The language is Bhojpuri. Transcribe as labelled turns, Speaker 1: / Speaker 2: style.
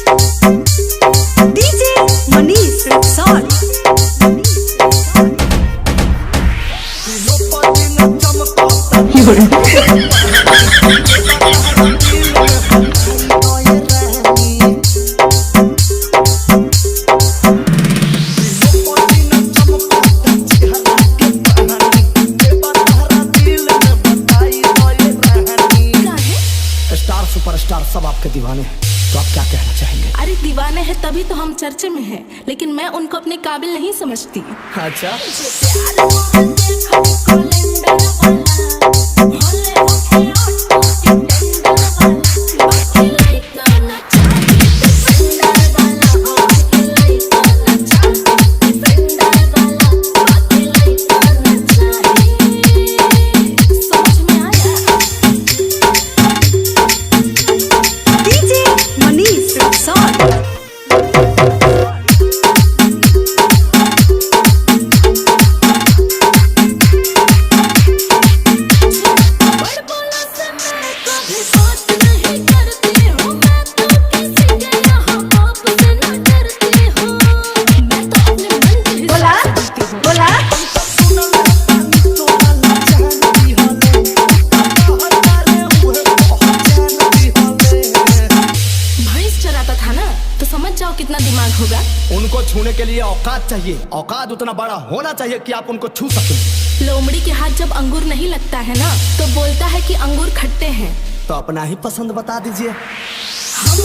Speaker 1: DJ Manish Raxaul.
Speaker 2: Star superstar सब आपके दीवाने हैं, तो आप क्या कहना चाहेंगे?
Speaker 3: अरे दीवाने हैं तभी तो हम चर्चे में हैं, लेकिन मैं उनको अपने काबिल नहीं समझती।
Speaker 2: अच्छा,
Speaker 1: डीजे मनीष रक्सौल।
Speaker 3: जाओ कितना दिमाग होगा।
Speaker 2: उनको छूने के लिए औकात चाहिए, औकात उतना बड़ा होना चाहिए कि आप उनको छू सकें।
Speaker 3: लोमड़ी के हाथ जब अंगूर नहीं लगता है ना, तो बोलता है कि अंगूर खट्टे हैं।
Speaker 2: तो अपना ही पसंद बता दीजिए।
Speaker 3: हम